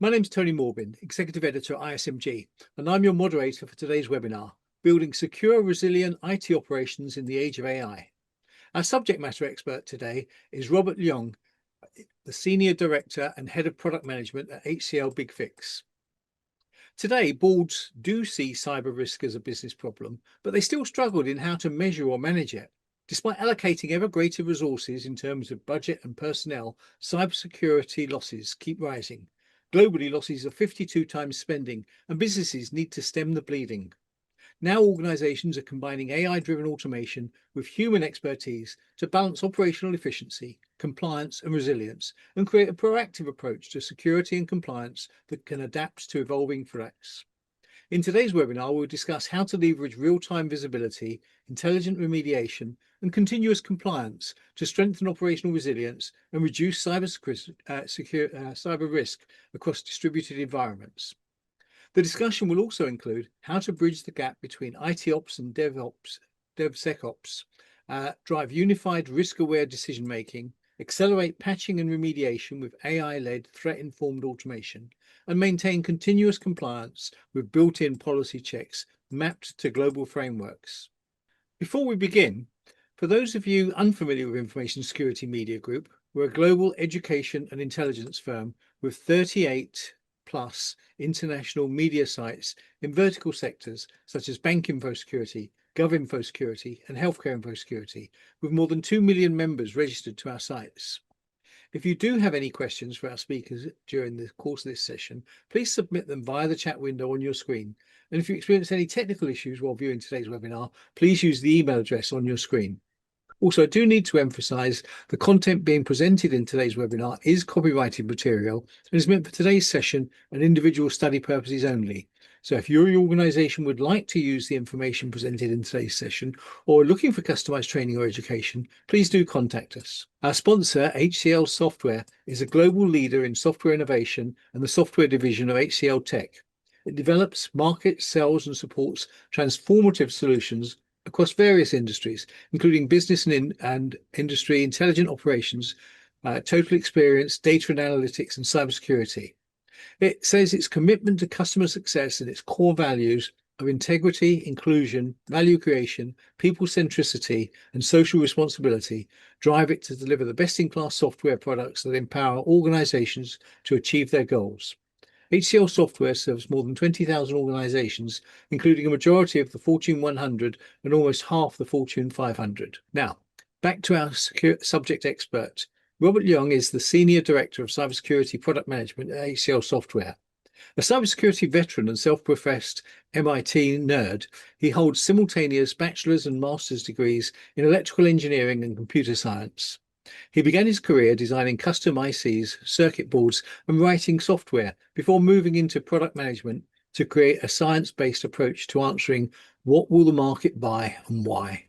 My name's Tony Morbin, Executive Editor at iSMG, and I'm your moderator for today's webinar, Building Secure, Resilient IT Operations in the Age of AI. Our subject matter expert today is Robert Leong, the Senior Director and Head of Product Management at HCL BigFix. Today, boards do see cyber risk as a business problem, but they still struggled in how to measure or manage it. Despite allocating ever greater resources in terms of budget and personnel, cybersecurity losses keep rising. Globally, losses are 52 times spending, and businesses need to stem the bleeding. Now organizations are combining AI-driven automation with human expertise to balance operational efficiency, compliance, and resilience, and create a proactive approach to security and compliance that can adapt to evolving threats. In today's webinar, we'll discuss how to leverage real-time visibility, intelligent remediation, and continuous compliance to strengthen operational resilience and reduce cyber risk across distributed environments. The discussion will also include how to bridge the gap between IT ops and DevSecOps, drive unified risk-aware decision-making, accelerate patching and remediation with AI-led threat-informed automation, and maintain continuous compliance with built-in policy checks mapped to global frameworks. Before we begin, for those of you unfamiliar with Information Security Media Group, we're a global education and intelligence firm with 38 plus international media sites in vertical sectors such as bank info security, gov info security, and healthcare info security, with more than 2 million members registered to our sites. If you do have any questions for our speakers during the course of this session, please submit them via the chat window on your screen. And if you experience any technical issues while viewing today's webinar, please use the email address on your screen. Also, I do need to emphasize the content being presented in today's webinar is copyrighted material and is meant for today's session and individual study purposes only. So if your organization would like to use the information presented in today's session or are looking for customized training or education, please do contact us. Our sponsor, HCLSoftware, is a global leader in software innovation and the software division of HCL Tech. It develops, markets, sells, and supports transformative solutions across various industries, including business and industry, intelligent operations, total experience, data and analytics, and cybersecurity. It says its commitment to customer success and its core values of integrity, inclusion, value creation, people centricity, and social responsibility drive it to deliver the best-in-class software products that empower organizations to achieve their goals. HCLSoftware serves more than 20,000 organizations, including a majority of the Fortune 100 and almost half the Fortune 500. Now, back to our subject expert. Robert Leong is the Senior Director of Cybersecurity Product Management at HCLSoftware. A cybersecurity veteran and self-professed MIT nerd, he holds simultaneous bachelor's and master's degrees in electrical engineering and computer science. He began his career designing custom ICs, circuit boards, and writing software before moving into product management to create a science-based approach to answering what will the market buy and why.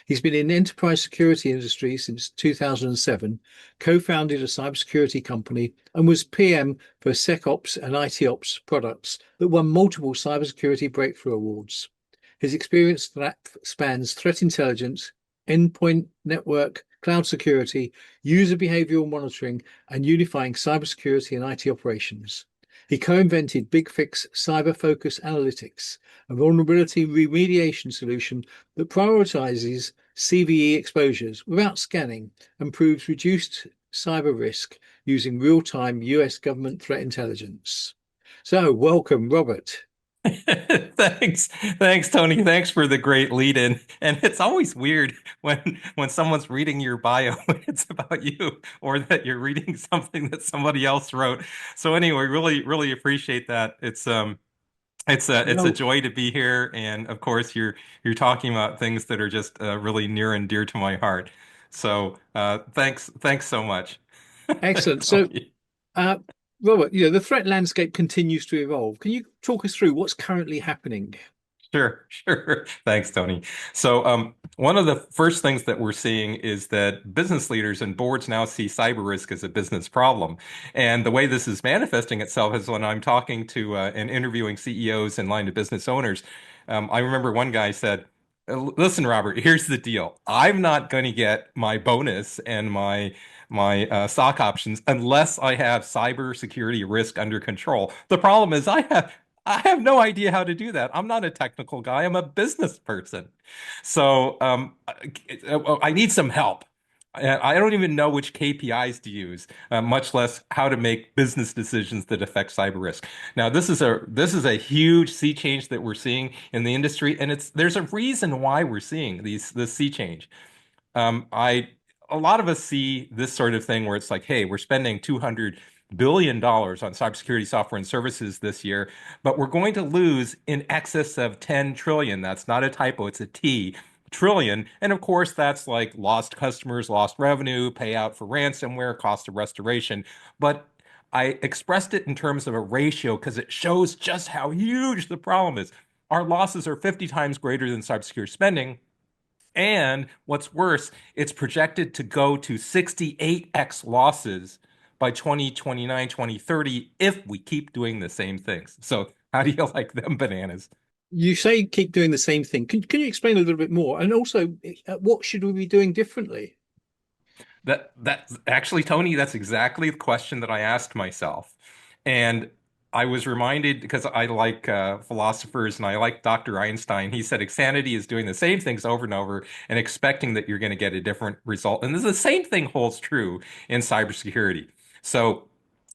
He's been in the enterprise security industry since 2007, co-founded a cybersecurity company, and was PM for SecOps and IT Ops products that won multiple cybersecurity breakthrough awards. His experience spans threat intelligence, endpoint network, cloud security, user behavioral monitoring, and unifying cybersecurity and IT operations. He co-invented BigFix Cyber Focus Analytics, a vulnerability remediation solution that prioritizes CVE exposures without scanning and proves reduced cyber risk using real-time US government threat intelligence. So, welcome, Robert. Thanks, Tony. Thanks for the great lead in. And it's always weird when someone's reading your bio and it's about you, or that you're reading something that somebody else wrote. So anyway, really appreciate that. It's a No, joy to be here, and of course you're talking about things that are just really near and dear to my heart. So thanks so much, excellent. So, Tony. uh, Robert, the threat landscape continues to evolve. Can you talk us through what's currently happening? Sure. Thanks, Tony. So, one of the first things that we're seeing is that business leaders and boards now see cyber risk as a business problem. And the way this is manifesting itself is when I'm talking to and interviewing CEOs and line of business owners. I remember one guy said, Listen, Robert, here's the deal. I'm not going to get my bonus and my stock options unless I have cybersecurity risk under control. The problem is I have no idea how to do that. I'm not a technical guy. I'm a business person. So I need some help. I don't even know which KPIs to use, much less how to make business decisions that affect cyber risk. Now, this is a huge sea change that we're seeing in the industry, and there's a reason why we're seeing this sea change. I A lot of us see this sort of thing where it's like, hey, we're spending $200 billion on cybersecurity software and services this year, but we're going to lose in excess of 10 trillion. That's not a typo, it's a T. Trillion. And of course, that's like lost customers, lost revenue, payout for ransomware, cost of restoration. But I expressed it in terms of a ratio because it shows just how huge the problem is. Our losses are 50 times greater than cybersecurity spending. And what's worse, it's projected to go to 68x losses by 2029, 2030 if we keep doing the same things. So, how do you like them bananas? You say keep doing the same thing. Can you explain a little bit more? And also, what should we be doing differently? That actually, Tony, that's exactly the question that I asked myself. And I was reminded because I like philosophers and I like Dr. Einstein. He said insanity is doing the same things over and over and expecting that you're going to get a different result. And the same thing holds true in cybersecurity. So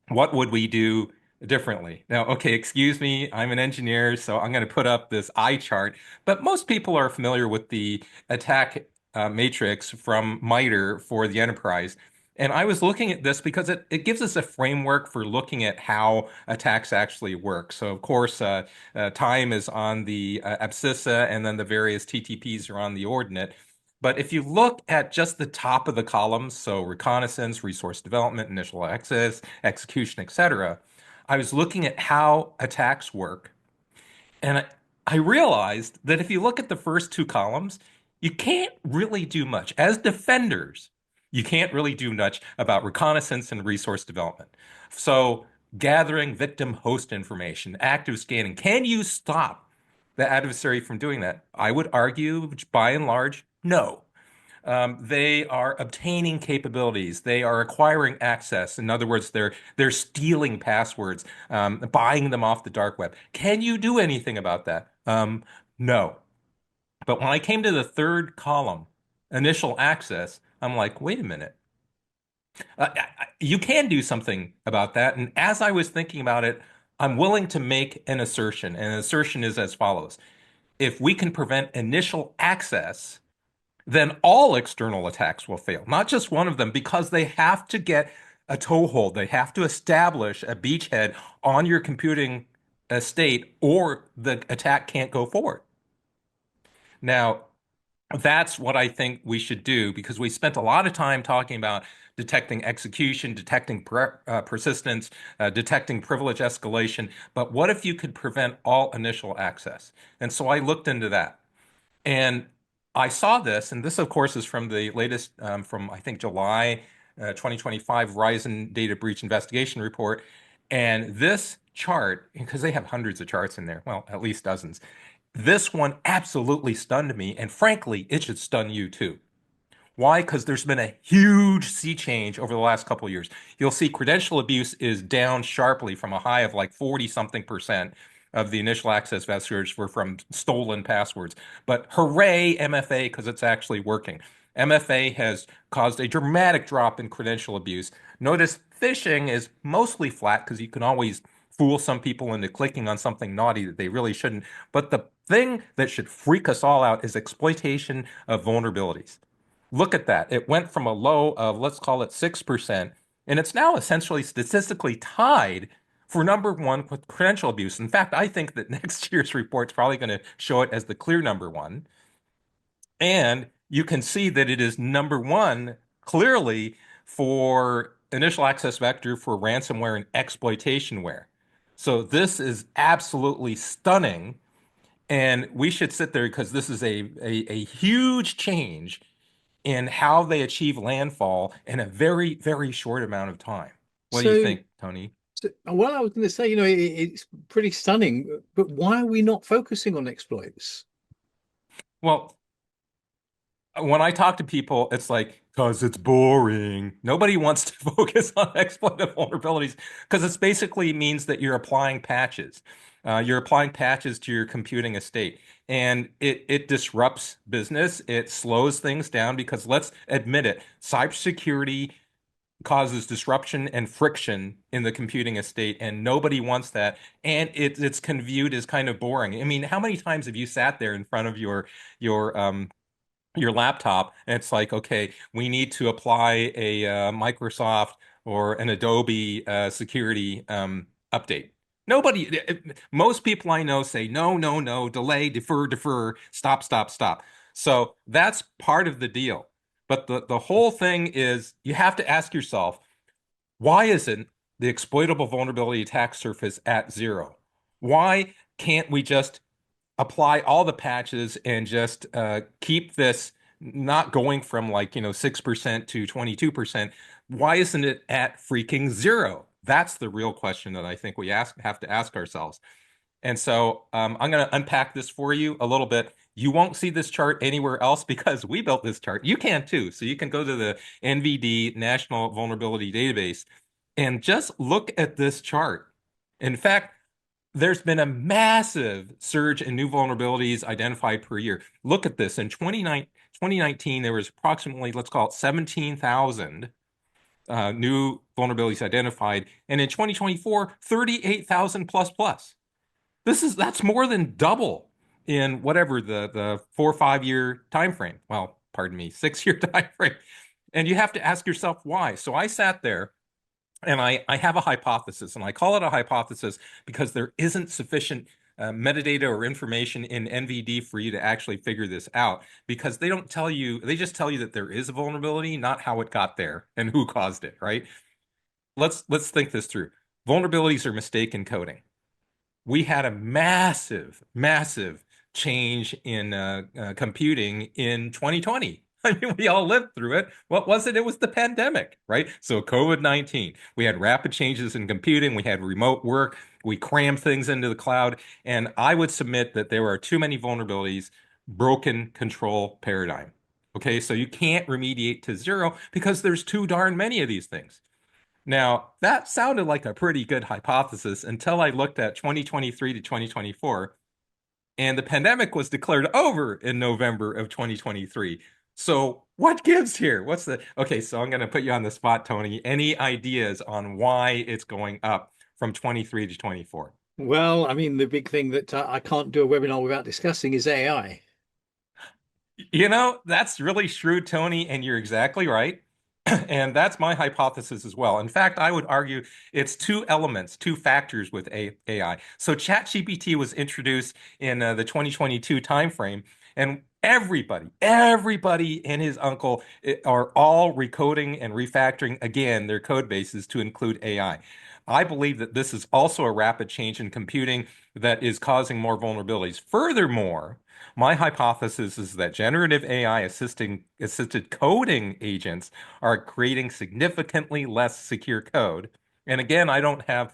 what would we do differently? Now, okay, excuse me, I'm an engineer, so I'm going to put up this eye chart, but most people are familiar with the attack matrix from MITRE for the enterprise. And I was looking at this because it gives us a framework for looking at how attacks actually work. So, of course, time is on the abscissa, and then the various TTPs are on the ordinate. But if you look at just the top of the columns, so reconnaissance, resource development, initial access, execution, etc., I was looking at how attacks work. And I realized that if you look at the first two columns, you can't really do much. As defenders, you can't really do much about reconnaissance and resource development. So, gathering victim host information, active scanning, can you stop the adversary from doing that? I would argue, by and large, no. They are obtaining capabilities. They are acquiring access. In other words, they're stealing passwords, buying them off the dark web. Can you do anything about that? No. But when I came to the third column, initial access, I'm like, wait a minute. You can do something about that. And as I was thinking about it, I'm willing to make an assertion. And an assertion is as follows. If we can prevent initial access, then all external attacks will fail, not just one of them, because they have to get a toehold. They have to establish a beachhead on your computing estate, or the attack can't go forward. Now, that's what I think we should do because we spent a lot of time talking about detecting execution, detecting persistence, detecting privilege escalation. But what if you could prevent all initial access? And so I looked into that. And I saw this, and this, of course, is from the latest, from I think July 2025 Verizon Data Breach Investigation Report. And this chart, because they have hundreds of charts in there, well, at least dozens, this one absolutely stunned me. And frankly, it should stun you too. Why? Because there's been a huge sea change over the last couple of years. You'll see credential abuse is down sharply from a high of like 40 something percent of the initial access vectors were from stolen passwords. But hooray, MFA, because it's actually working. MFA has caused a dramatic drop in credential abuse. Notice phishing is mostly flat because you can always fool some people into clicking on something naughty that they really shouldn't. But the thing that should freak us all out is exploitation of vulnerabilities. Look at that. It went from a low of, let's call it 6%, and it's now essentially statistically tied for number one with credential abuse. In fact, I think that next year's report is probably going to show it as the clear number one. And you can see that it is number one clearly for initial access vector for ransomware and exploitationware. So this is absolutely stunning. And we should sit there because this is a huge change in how they achieve landfall in a very, very short amount of time. What do you So, think, Tony? well, I was going to say, it's pretty stunning, but why are we not focusing on exploits? Well, when I talk to people, it's like, because it's boring. Nobody wants to focus on exploitive vulnerabilities because it basically means that you're applying patches. You're applying patches to your computing estate, and it disrupts business. It slows things down because let's admit it, cybersecurity causes disruption and friction in the computing estate, and nobody wants that. And it's viewed as kind of boring. I mean, how many times have you sat there in front of your your laptop and it's like, okay, we need to apply a Microsoft or an Adobe security update. Nobody, most people I know say no, no, no, delay, defer, defer, stop, stop, stop. So that's part of the deal. But the whole thing is you have to ask yourself, why isn't the exploitable vulnerability attack surface at zero? Why can't we just apply all the patches and just keep this not going from like, 6% to 22%? Why isn't it at freaking zero? That's the real question that I think we have to ask ourselves. And so I'm going to unpack this for you a little bit. You won't see this chart anywhere else because we built this chart. You can too. So you can go to the NVD, National Vulnerability Database, and just look at this chart. In fact, there's been a massive surge in new vulnerabilities identified per year. Look at this. In 2019, there was approximately, let's call it 17,000 new vulnerabilities identified. And in 2024, 38,000 plus plus. That's more than double in whatever the 4 or 5 year time frame. Well, pardon me, 6 year time frame. And you have to ask yourself why. So I sat there and I have a hypothesis, and I call it a hypothesis because there isn't sufficient metadata or information in NVD for you to actually figure this out, because they don't tell you, they just tell you that there is a vulnerability, not how it got there and who caused it, right? Let's think this through. Vulnerabilities are mistaken coding. We had a massive, massive change in computing in 2020. I mean, we all lived through it. What was it? It was the pandemic, right? So COVID-19. We had rapid changes in computing. We had remote work. We crammed things into the cloud. And I would submit that there are too many vulnerabilities, broken control paradigm. Okay, so you can't remediate to zero because there's too darn many of these things. Now, that sounded like a pretty good hypothesis until I looked at 2023 to 2024, and the pandemic was declared over in November of 2023. So, what gives here? Okay, so I'm going to put you on the spot, Tony. Any ideas on why it's going up from 23 to 24? Well, I mean, the big thing that I can't do a webinar without discussing is AI. That's really shrewd, Tony, and you're exactly right. And that's my hypothesis as well. In fact, I would argue it's two elements, two factors with AI. So ChatGPT was introduced in the 2022 timeframe, and everybody and his uncle are all recoding and refactoring again their code bases to include AI. I believe that this is also a rapid change in computing that is causing more vulnerabilities. Furthermore, my hypothesis is that generative AI assisted coding agents are creating significantly less secure code. And again, I don't have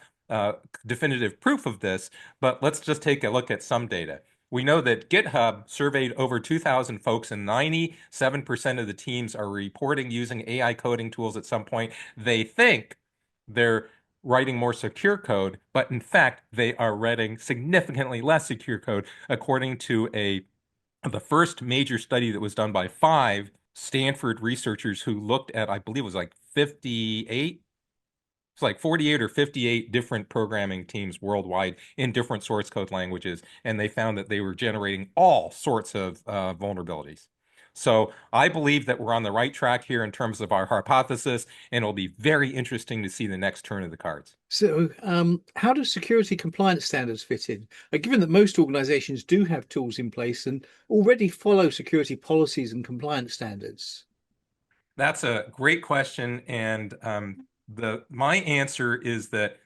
definitive proof of this, but let's just take a look at some data. We know that GitHub surveyed over 2,000 folks, and 97% of the teams are reporting using AI coding tools at some point. They think they're writing more secure code, but in fact, they are writing significantly less secure code, according to the first major study that was done by 5 Stanford researchers who looked at, I believe it was like 58, it's like 48 or 58 different programming teams worldwide in different source code languages, and they found that they were generating all sorts of vulnerabilities. So I believe that we're on the right track here in terms of our hypothesis, and it'll be very interesting to see the next turn of the cards. So, how do security compliance standards fit in? Given that most organizations do have tools in place and already follow security policies and compliance standards. That's a great question, and my answer is that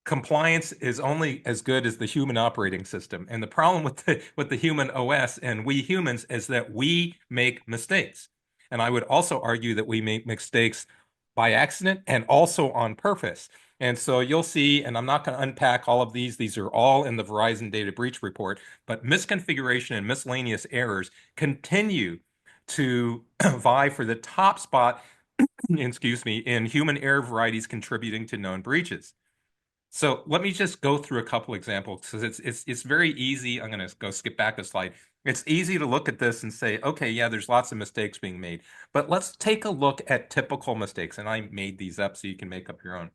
compliance is only as good as the human operating system. And the problem with the human OS and we humans is that we make mistakes. And I would also argue that we make mistakes by accident and also on purpose. And so you'll see, and I'm not going to unpack all of these. These are all in the Verizon Data Breach Report, but misconfiguration and miscellaneous errors continue to vie for the top spot, excuse me, in human error varieties contributing to known breaches. So let me just go through a couple examples because it's very easy. I'm going to go skip back a slide. It's easy to look at this and say, okay, yeah, there's lots of mistakes being made, but let's take a look at typical mistakes. And I made these up so you can make up your own.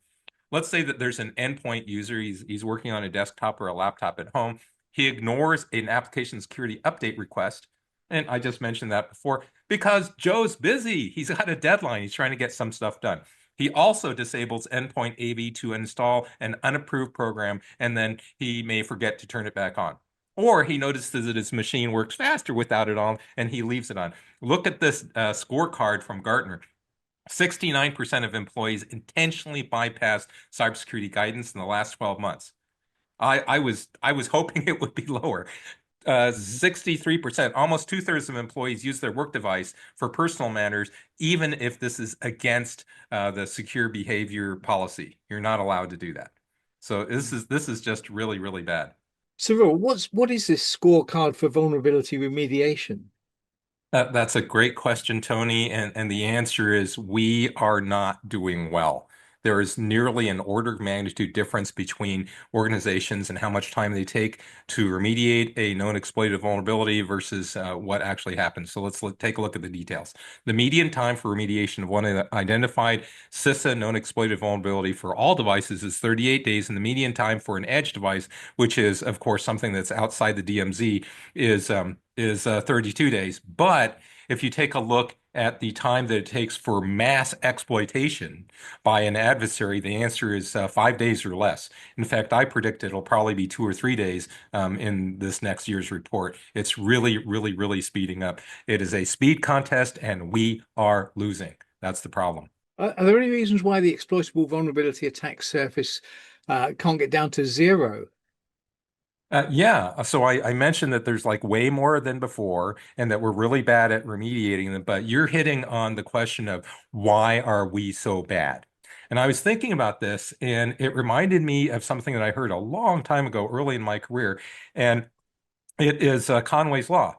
Let's say that there's an endpoint user. He's working on a desktop or a laptop at home. He ignores an application security update request. And I just mentioned that before because Joe's busy. He's got a deadline. He's trying to get some stuff done. He also disables endpoint AV to install an unapproved program, and then he may forget to turn it back on. Or he notices that his machine works faster without it on, and he leaves it on. Look at this scorecard from Gartner. 69% of employees intentionally bypassed cybersecurity guidance in the last 12 months. I was hoping it would be lower. 63%, almost two-thirds of employees use their work device for personal matters, even if this is against the secure behavior policy. You're not allowed to do that. So this is just really, really bad. Cyril, what is this scorecard for vulnerability remediation? That's a great question, Tony. And the answer is we are not doing well. There is nearly an order of magnitude difference between organizations and how much time they take to remediate a known exploited vulnerability versus what actually happens. So let's take a look at the details. The median time for remediation of one identified CISA known exploited vulnerability for all devices is 38 days, and the median time for an edge device, which is, of course, something that's outside the DMZ, is 32 days. But if you take a look at the time that it takes for mass exploitation by an adversary, the answer is 5 days or less. In fact, I predict it'll probably be 2 or 3 days in this next year's report. It's really, really, really speeding up. It is a speed contest, and we are losing. That's the problem. Are there any reasons why the exploitable vulnerability attack surface can't get down to zero? Yeah, so I mentioned that there's like way more than before and that we're really bad at remediating them, but you're hitting on the question of why are we so bad? And I was thinking about this and it reminded me of something that I heard a long time ago early in my career, and it is Conway's Law.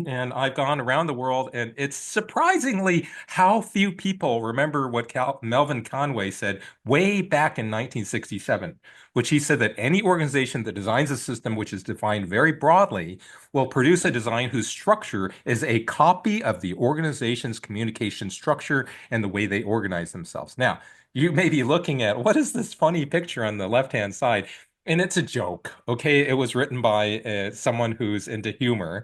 And I've gone around the world, and it's surprisingly how few people remember what Melvin Conway said way back in 1967, which he said that any organization that designs a system which is defined very broadly will produce a design whose structure is a copy of the organization's communication structure and the way they organize themselves. Now, you may be looking at what is this funny picture on the left-hand side? And it's a joke, okay? It was written by someone who's into humor.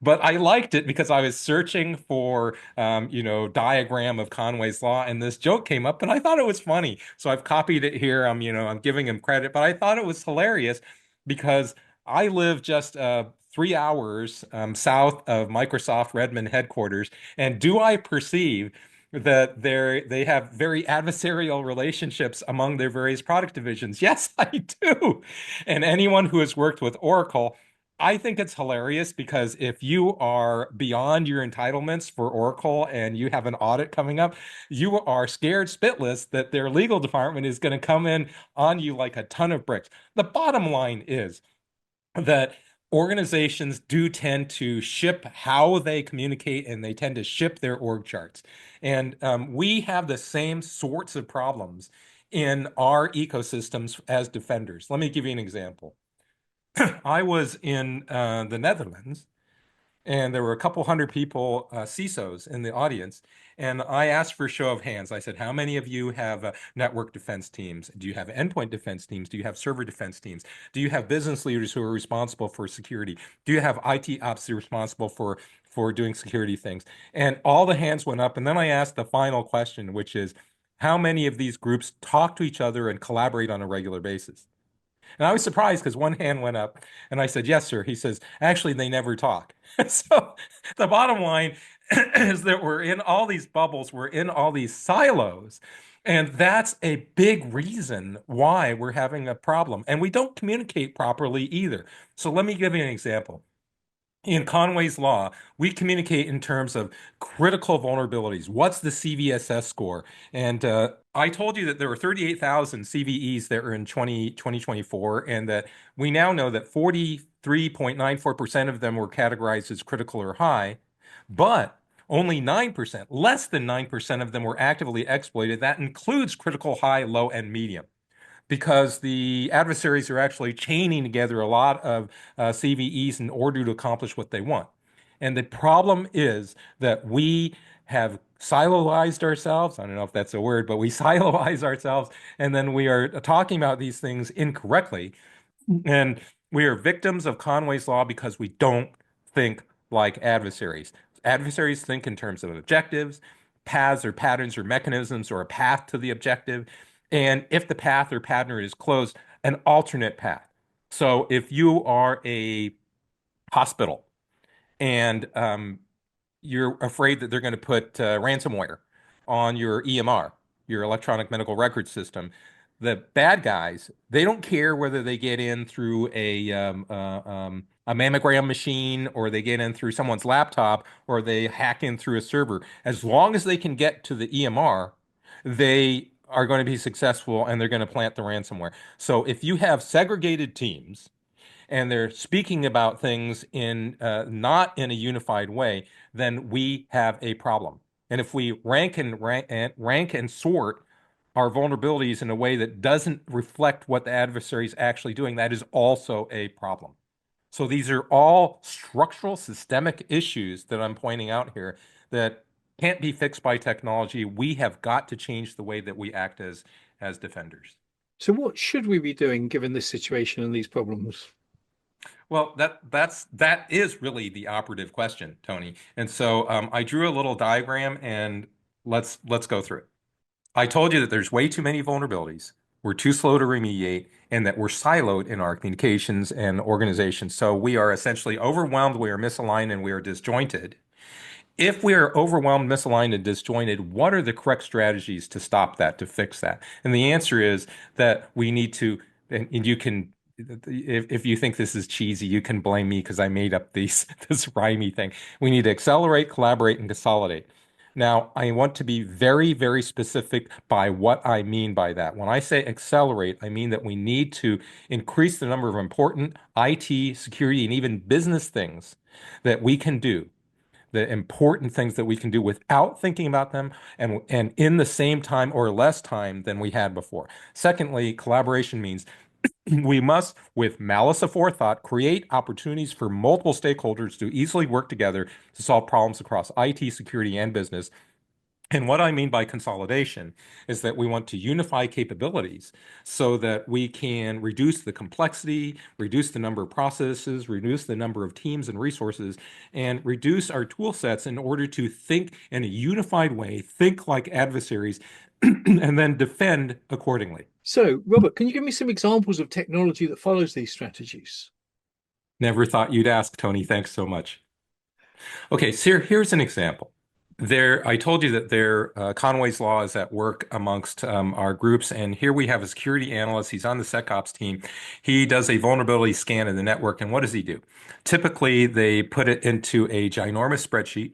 But I liked it because I was searching for, diagram of Conway's Law, and this joke came up, and I thought it was funny. So I've copied it here. I'm giving him credit, but I thought it was hilarious because I live just 3 hours south of Microsoft Redmond headquarters, and do I perceive that they have very adversarial relationships among their various product divisions? Yes, I do. And anyone who has worked with Oracle, I think it's hilarious because if you are beyond your entitlements for Oracle and you have an audit coming up, you are scared spitless that their legal department is going to come in on you like a ton of bricks. The bottom line is that organizations do tend to ship how they communicate, and they tend to ship their org charts. And we have the same sorts of problems in our ecosystems as defenders. Let me give you an example. I was in the Netherlands, and there were a couple hundred people, CISOs, in the audience. And I asked for a show of hands. I said, how many of you have network defense teams? Do you have endpoint defense teams? Do you have server defense teams? Do you have business leaders who are responsible for security? Do you have IT ops who are responsible for doing security things? And all the hands went up. And then I asked the final question, which is, how many of these groups talk to each other and collaborate on a regular basis? And I was surprised because one hand went up and I said, yes, sir. He says, actually, they never talk. So the bottom line is that we're in all these bubbles, we're in all these silos. And that's a big reason why we're having a problem. And we don't communicate properly either. So let me give you an example. In Conway's Law, we communicate in terms of critical vulnerabilities. What's the CVSS score? And I told you that there were 38,000 CVEs that were in 2024, and that we now know that 43.94% of them were categorized as critical or high, but only 9%, less than 9% of them were actively exploited. That includes critical, high, low, and medium, because the adversaries are actually chaining together a lot of CVEs in order to accomplish what they want. And the problem is that we have siloized ourselves. I don't know if that's a word, but we siloize ourselves, and then we are talking about these things incorrectly. And we are victims of Conway's Law because we don't think like adversaries. Adversaries think in terms of objectives, paths or patterns or mechanisms, or a path to the objective. And if the path or pattern is closed, an alternate path. So if you are a hospital and you're afraid that they're going to put ransomware on your EMR, your electronic medical record system, the bad guys, they don't care whether they get in through a mammogram machine, or they get in through someone's laptop, or they hack in through a server. As long as they can get to the EMR, they are going to be successful, and they're going to plant the ransomware. So if you have segregated teams and they're speaking about things in not in a unified way, then we have a problem. And if we rank and sort our vulnerabilities in a way that doesn't reflect what the adversary is actually doing, that is also a problem. So these are all structural, systemic issues that I'm pointing out here that can't be fixed by technology. We have got to change the way that we act as defenders. So what should we be doing given this situation and these problems? Well, that is really the operative question, Tony. And so I drew a little diagram, and let's go through it. I told you that there's way too many vulnerabilities. We're too slow to remediate, and that we're siloed in our communications and organization. So we are essentially overwhelmed, we are misaligned, and we are disjointed. If we are overwhelmed, misaligned, and disjointed, what are the correct strategies to stop that, to fix that? And the answer is that we need to, and you can, if you think this is cheesy, you can blame me because I made up this rhymey thing. We need to accelerate, collaborate, and consolidate. Now, I want to be very, very specific by what I mean by that. When I say accelerate, I mean that we need to increase the number of important IT, security, and even business things that we can do, the important things that we can do without thinking about them, and in the same time or less time than we had before. Secondly, collaboration means we must, with malice aforethought, create opportunities for multiple stakeholders to easily work together to solve problems across IT, security, and business. And what I mean by consolidation is that we want to unify capabilities so that we can reduce the complexity, reduce the number of processes, reduce the number of teams and resources, and reduce our tool sets in order to think in a unified way, think like adversaries, and then defend accordingly. So, Robert, can you give me some examples of technology that follows these strategies? Never thought you'd ask, Tony. Thanks so much. Okay, so here's an example. I told you that Conway's Law is at work amongst our groups, and here we have a security analyst. He's on the SecOps team. He does a vulnerability scan of the network, and what does he do? Typically, they put it into a ginormous spreadsheet,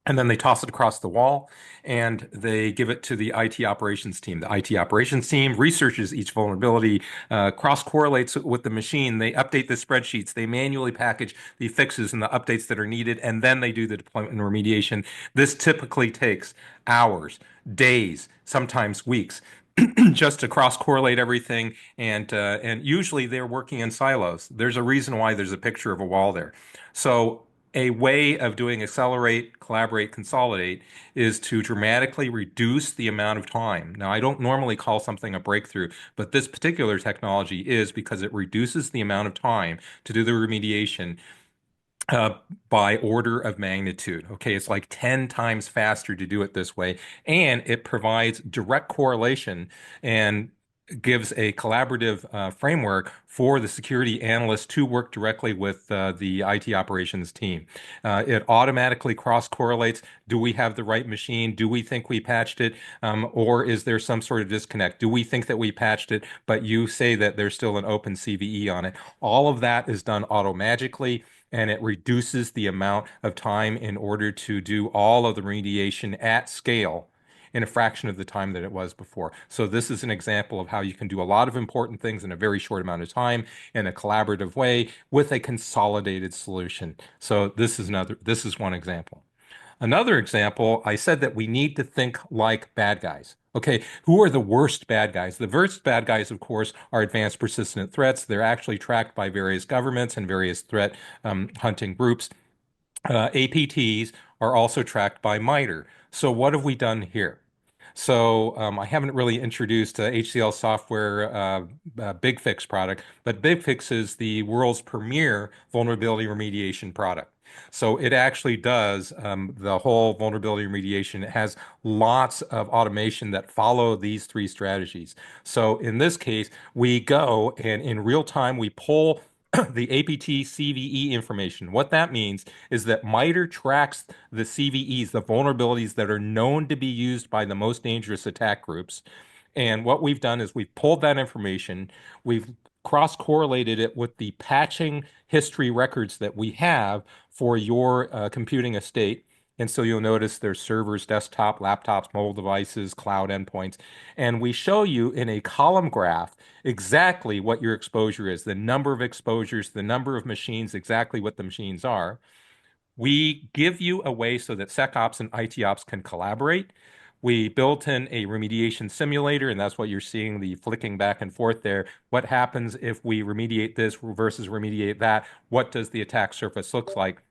and then they toss it across the wall, and they give it to the IT operations team. The IT operations team researches each vulnerability, cross-correlates with the machine. They update the spreadsheets. They manually package the fixes and the updates that are needed, and then they do the deployment and remediation. This typically takes hours, days, sometimes weeks, just to cross-correlate everything. And usually they're working in silos. There's a reason why there's a picture of a wall there. So a way of doing accelerate, collaborate, consolidate is to dramatically reduce the amount of time. Now, I don't normally call something a breakthrough, but this particular technology is, because it reduces the amount of time to do the remediation by order of magnitude. Okay, it's like 10 times faster to do it this way, and it provides direct correlation and gives a collaborative framework for the security analyst to work directly with the IT operations team. It automatically cross-correlates. Do we have the right machine? Do we think we patched it? Or is there some sort of disconnect? Do we think that we patched it, but you say that there's still an open CVE on it? All of that is done automagically, and it reduces the amount of time in order to do all of the remediation at scale. in a fraction of the time that it was before. So this is an example of how you can do a lot of important things in a very short amount of time in a collaborative way with a consolidated solution. So this is one example. Another example, I said that we need to think like bad guys. Okay, who are the worst bad guys? The worst bad guys, of course, are advanced persistent threats. They're actually tracked by various governments and various threat hunting groups. APTs are also tracked by MITRE. So what have we done here? So I haven't really introduced HCLSoftware BigFix product, but BigFix is the world's premier vulnerability remediation product. So it actually does the whole vulnerability remediation. It has lots of automation that follow these three strategies. So in this case, we go and in real time, we pull the APT CVE information. What that means is that MITRE tracks the CVEs, the vulnerabilities that are known to be used by the most dangerous attack groups. And what we've done is we've pulled that information, we've cross-correlated it with the patching history records that we have for your computing estate. And so you'll notice there's servers, desktop, laptops, mobile devices, cloud endpoints. And we show you in a column graph exactly what your exposure is, the number of exposures, the number of machines, exactly what the machines are. We give you a way so that SecOps and IT ops can collaborate. We built in a remediation simulator, and that's what you're seeing, the flicking back and forth there. What happens if we remediate this versus remediate that? What does the attack surface look like?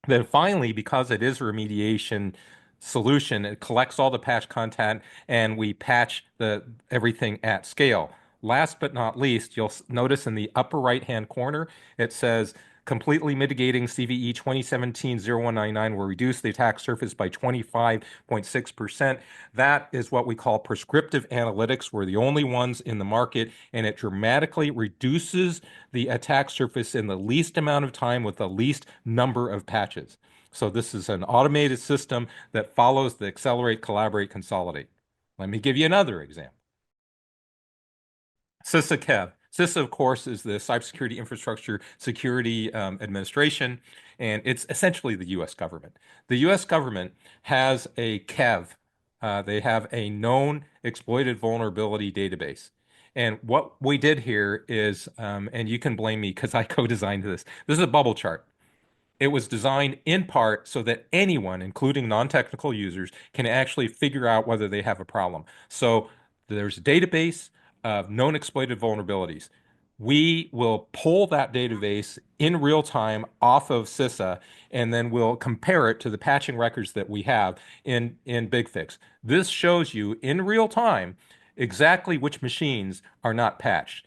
Then finally, because it is a remediation solution, it collects all the patch content and we patch everything at scale. Last but not least, you'll notice in the upper right-hand corner, it says completely mitigating CVE 2017-0199 will reduce the attack surface by 25.6%. That is what we call prescriptive analytics. We're the only ones in the market, and it dramatically reduces the attack surface in the least amount of time with the least number of patches. So this is an automated system that follows the accelerate, collaborate, consolidate. Let me give you another example. CISA KEV. CISA, of course, is the Cybersecurity Infrastructure Security Administration, and it's essentially the U.S. government. The U.S. government has a KEV. They have a known exploited vulnerability database. And what we did here is, and you can blame me because I co-designed this. This is a bubble chart. It was designed in part so that anyone, including non-technical users, can actually figure out whether they have a problem. So there's a database of known exploited vulnerabilities. We will pull that database in real time off of CISA, and then we'll compare it to the patching records that we have in BigFix. This shows you in real time exactly which machines are not patched.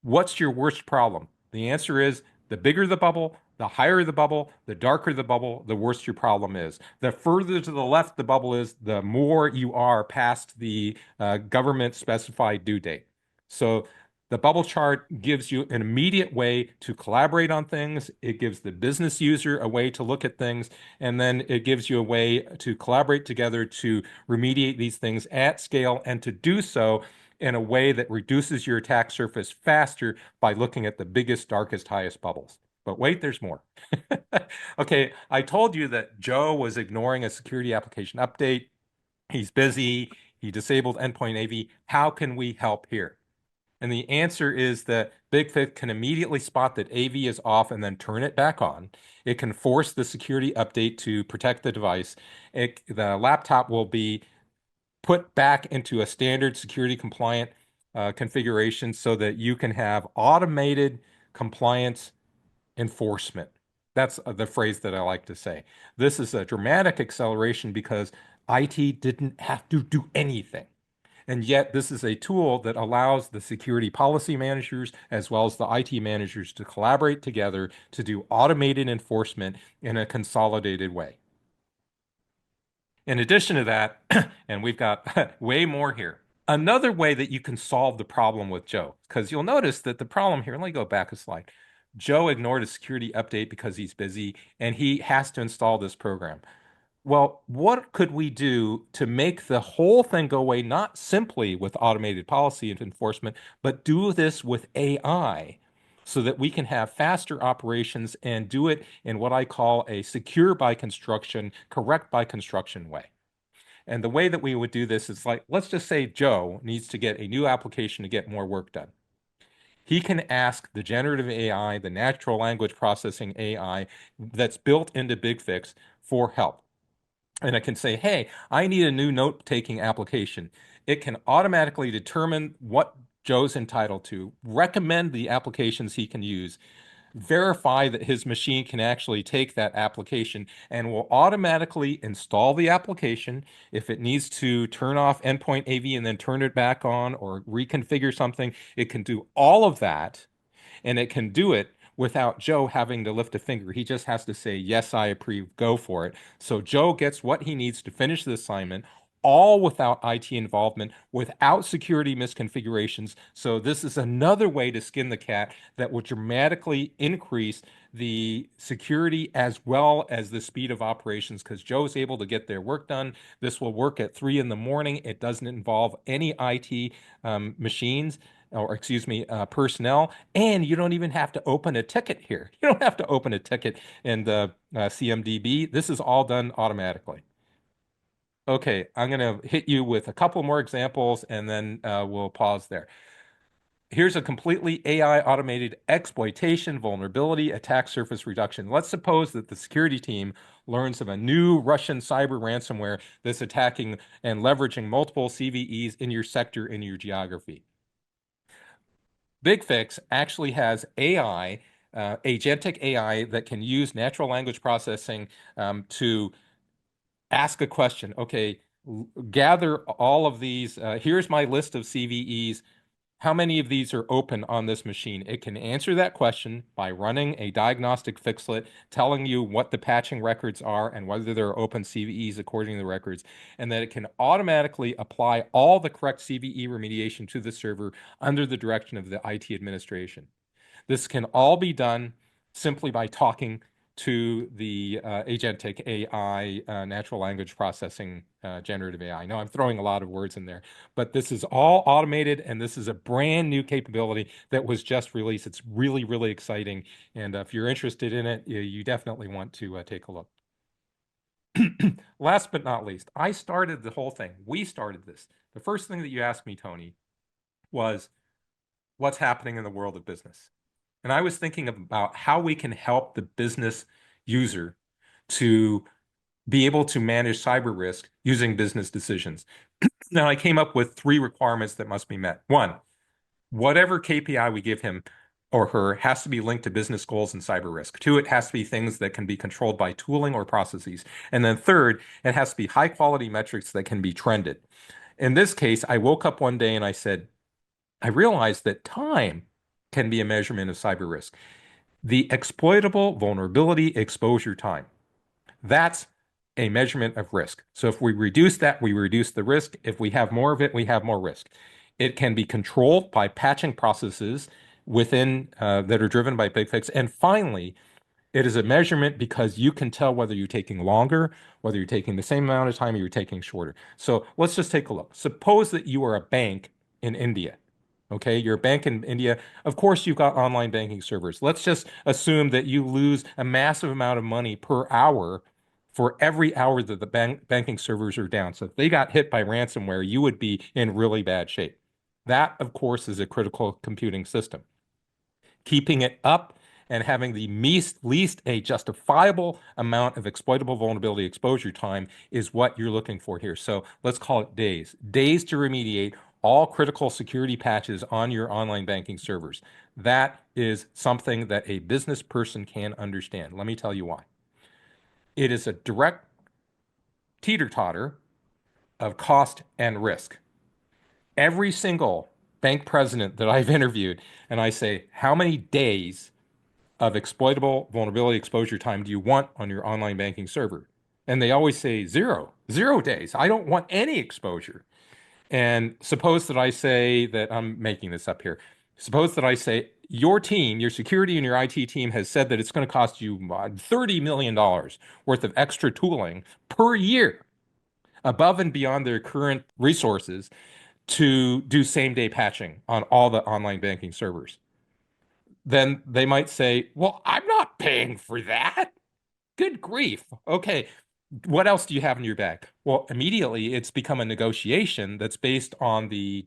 What's your worst problem? The answer is the bigger the bubble, the higher the bubble, the darker the bubble, the worse your problem is. The further to the left the bubble is, the more you are past the government specified due date. So the bubble chart gives you an immediate way to collaborate on things. It gives the business user a way to look at things, and then it gives you a way to collaborate together to remediate these things at scale, and to do so in a way that reduces your attack surface faster by looking at the biggest, darkest, highest bubbles. But wait, there's more. Okay, I told you that Joe was ignoring a security application update. He's busy. He disabled endpoint AV. How can we help here? And the answer is that BigFix can immediately spot that AV is off and then turn it back on. It can force the security update to protect the device. The laptop will be put back into a standard security compliant configuration so that you can have automated compliance enforcement. That's the phrase that I like to say. This is a dramatic acceleration because IT didn't have to do anything. And yet this is a tool that allows the security policy managers as well as the IT managers to collaborate together to do automated enforcement in a consolidated way. In addition to that, and we've got way more here, another way that you can solve the problem with Joe, because you'll notice that the problem here, let me go back a slide. Joe ignored a security update because he's busy and he has to install this program. Well, what could we do to make the whole thing go away, not simply with automated policy and enforcement, but do this with AI so that we can have faster operations and do it in what I call a secure by construction, correct by construction way? And the way that we would do this is like, let's just say Joe needs to get a new application to get more work done. He can ask the generative AI, the natural language processing AI that's built into BigFix for help. And it can say, hey, I need a new note-taking application. It can automatically determine what Joe's entitled to, recommend the applications he can use, verify that his machine can actually take that application, and will automatically install the application. If it needs to turn off endpoint AV and then turn it back on or reconfigure something, it can do all of that, and it can do it without Joe having to lift a finger. He just has to say, yes, I approve, go for it. So Joe gets what he needs to finish the assignment, all without IT involvement, without security misconfigurations. So this is another way to skin the cat that will dramatically increase the security as well as the speed of operations, because Joe's able to get their work done. This will work at 3 in the morning. It doesn't involve any IT machines, or excuse me, personnel, and you don't even have to open a ticket here. You don't have to open a ticket in the CMDB. This is all done automatically. Okay, I'm going to hit you with a couple more examples and then we'll pause there. Here's a completely AI automated exploitation, vulnerability, attack surface reduction. Let's suppose that the security team learns of a new Russian cyber ransomware that's attacking and leveraging multiple CVEs in your sector, in your geography. BigFix actually has AI, agentic AI that can use natural language processing to ask a question. Okay, gather all of these. Here's my list of CVEs. How many of these are open on this machine? It can answer that question by running a diagnostic fixlet, telling you what the patching records are and whether there are open CVEs according to the records, and that it can automatically apply all the correct CVE remediation to the server under the direction of the IT administration. This can all be done simply by talking to the agentic AI, natural language processing, generative AI. I know I'm throwing a lot of words in there, but this is all automated, and this is a brand new capability that was just released. It's really, really exciting. And if you're interested in it, you definitely want to take a look. Last but not least, I started the whole thing. We started this. The first thing that you asked me, Tony, was what's happening in the world of business. And I was thinking about how we can help the business user to be able to manage cyber risk using business decisions. Now, I came up with 3 requirements that must be met. 1, whatever KPI we give him or her has to be linked to business goals and cyber risk. 2, it has to be things that can be controlled by tooling or processes. And then 3rd, it has to be high quality metrics that can be trended. In this case, I woke up one day and I said, I realized that time can be a measurement of cyber risk. The exploitable vulnerability exposure time, that's a measurement of risk. So if we reduce that, we reduce the risk. If we have more of it, we have more risk. It can be controlled by patching processes within that are driven by BigFix. And finally, it is a measurement because you can tell whether you're taking longer, whether you're taking the same amount of time, or you're taking shorter. So let's just take a look. Suppose that you are a bank in India. Okay, you're a bank in India. Of course, you've got online banking servers. Let's just assume that you lose a massive amount of money per hour for every hour that the banking servers are down. So if they got hit by ransomware, you would be in really bad shape. That, of course, is a critical computing system. Keeping it up and having the least a justifiable amount of exploitable vulnerability exposure time is what you're looking for here. So let's call it days. Days to remediate all critical security patches on your online banking servers. That is something that a business person can understand. Let me tell you why. It is a direct teeter-totter of cost and risk. Every single bank president that I've interviewed, and I say, how many days of exploitable vulnerability exposure time do you want on your online banking server? And they always say 0 days. I don't want any exposure. And suppose that I say that I'm making this up here. Suppose that I say your team, your security and your IT team has said that it's going to cost you $30 million worth of extra tooling per year above and beyond their current resources to do same-day patching on all the online banking servers. Then they might say, well, I'm not paying for that. Good grief. Okay, What else do you have in your bag? Well, immediately it's become a negotiation that's based on the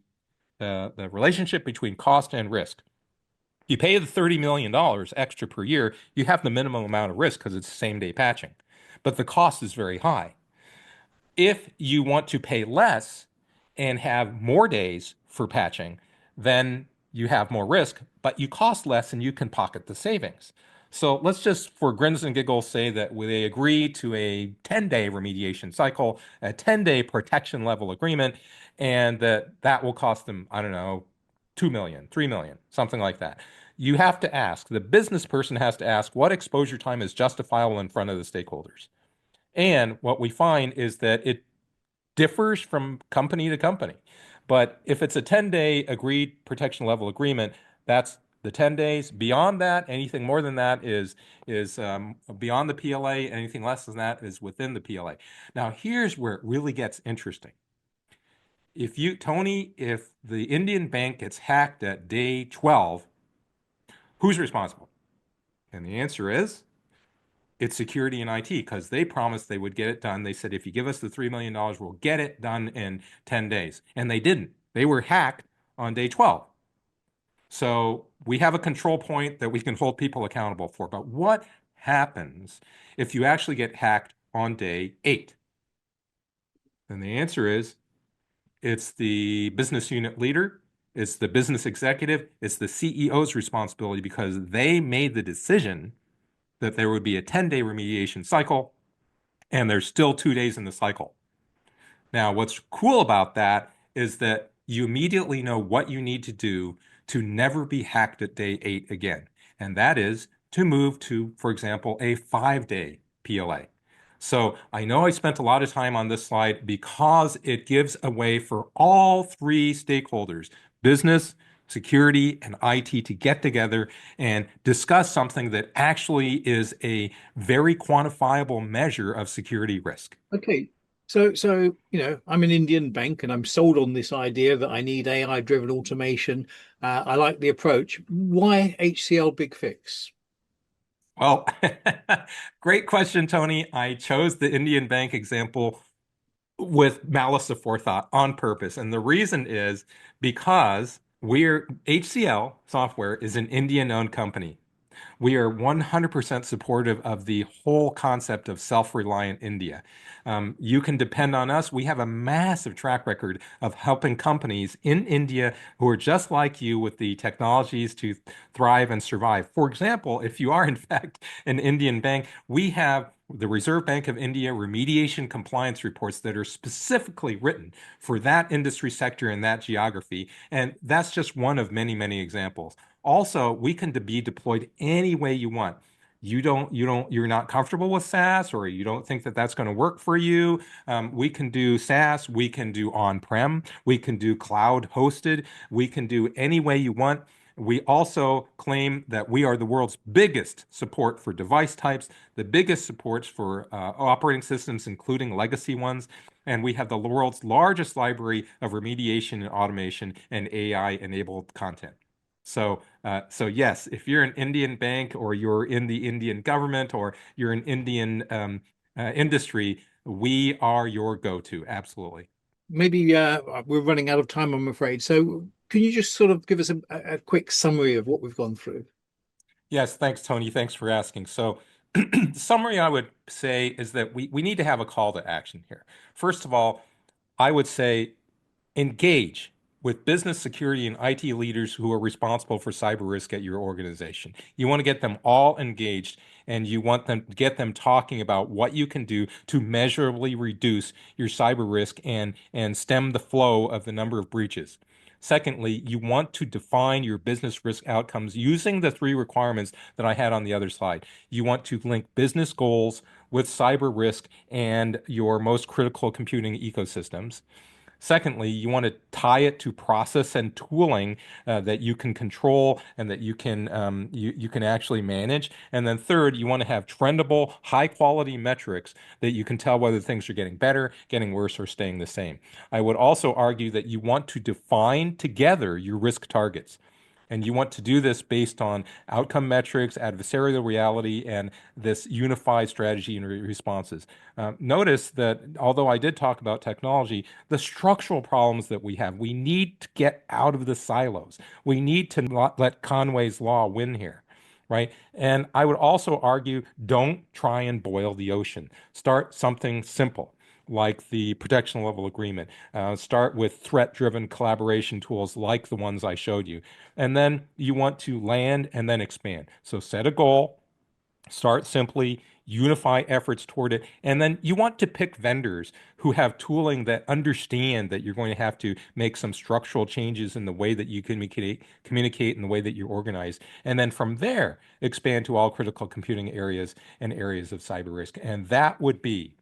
relationship between cost and risk. You pay the $30 million extra per year, you have the minimum amount of risk because it's same day patching, but the cost is very high. If you want to pay less and have more days for patching, then you have more risk, but you cost less and you can pocket the savings. So let's just, for grins and giggles, say that they agree to a 10-day remediation cycle, a 10-day protection level agreement, and that will cost them, I don't know, 2 million, 3 million, something like that. You have to ask, the business person has to ask what exposure time is justifiable in front of the stakeholders. And what we find is that it differs from company to company. But if it's a 10-day agreed protection level agreement, that's the 10 days. Beyond that, anything more than that is beyond the PLA. Anything less than that is within the PLA. Now, here's where it really gets interesting. Tony, if the Indian bank gets hacked at day 12, who's responsible? And the answer is it's security and IT because they promised they would get it done. They said, if you give us the $3 million, we'll get it done in 10 days. And they didn't. They were hacked on day 12. So we have a control point that we can hold people accountable for. But what happens if you actually get hacked on day 8? And the answer is it's the business unit leader, it's the business executive, it's the CEO's responsibility because they made the decision that there would be a 10-day remediation cycle, and there's still 2 days in the cycle. Now, what's cool about that is that you immediately know what you need to do to never be hacked at day 8 again. And that is to move to, for example, a 5-day PLA. So I know I spent a lot of time on this slide because it gives a way for all three stakeholders, business, security, and IT to get together and discuss something that actually is a very quantifiable measure of security risk. Okay. I'm an Indian bank and I'm sold on this idea that I need AI-driven automation. I like the approach. Why HCL BigFix? Well, great question, Tony. I chose the Indian bank example with malice aforethought on purpose. And the reason is because HCL Software is an Indian-owned company. We are 100% supportive of the whole concept of self-reliant India. You can depend on us. We have a massive track record of helping companies in India who are just like you with the technologies to thrive and survive. For example, if you are in fact an Indian bank, we have the Reserve Bank of India remediation compliance reports that are specifically written for that industry sector and that geography. And that's just one of many, many examples. Also, we can be deployed any way you want. You're not comfortable with SaaS or you don't think that that's going to work for you. We can do SaaS, we can do on-prem, we can do cloud hosted, we can do any way you want. We also claim that we are the world's biggest support for device types, the biggest supports for operating systems, including legacy ones. And we have the world's largest library of remediation and automation and AI-enabled content. So yes, if you're an Indian bank or you're in the Indian government or you're an Indian industry, we are your go-to. Absolutely. Maybe we're running out of time, I'm afraid. So can you just sort of give us a quick summary of what we've gone through? Yes, thanks, Tony. Thanks for asking. So, the summary I would say is that we need to have a call to action here. First of all, I would say engage with business security and IT leaders who are responsible for cyber risk at your organization. You want to get them all engaged and you want them get them talking about what you can do to measurably reduce your cyber risk and stem the flow of the number of breaches. Secondly, you want to define your business risk outcomes using the three requirements that I had on the other slide. You want to link business goals with cyber risk and your most critical computing ecosystems. Secondly, you want to tie it to process and tooling that you can control and that you can actually manage. And then third, you want to have trendable, high quality metrics that you can tell whether things are getting better, getting worse, or staying the same. I would also argue that you want to define together your risk targets. And you want to do this based on outcome metrics, adversarial reality, and this unified strategy and responses. Notice that although I did talk about technology, the structural problems that we have, we need to get out of the silos. We need to not let Conway's law win here. Right. And I would also argue don't try and boil the ocean. Start something simple like the protection level agreement. Start with threat-driven collaboration tools like the ones I showed you. And then you want to land and then expand. So set a goal, start simply, unify efforts toward it, and then you want to pick vendors who have tooling that understand that you're going to have to make some structural changes in the way that you communicate in the way that you organize. And then from there, expand to all critical computing areas and areas of cyber risk. And that would be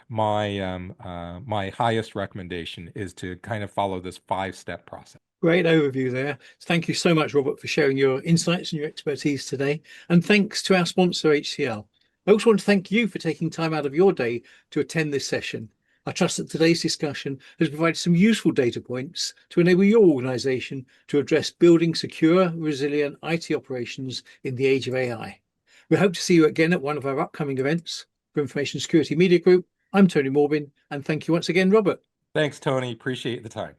my highest recommendation is to kind of follow this 5-step process. Great overview there. Thank you so much, Robert, for sharing your insights and your expertise today. And thanks to our sponsor, HCL. I also want to thank you for taking time out of your day to attend this session. I trust that today's discussion has provided some useful data points to enable your organization to address building secure, resilient IT operations in the age of AI. We hope to see you again at one of our upcoming events. For Information Security Media Group, I'm Tony Morbin, and thank you once again, Robert. Thanks, Tony. Appreciate the time.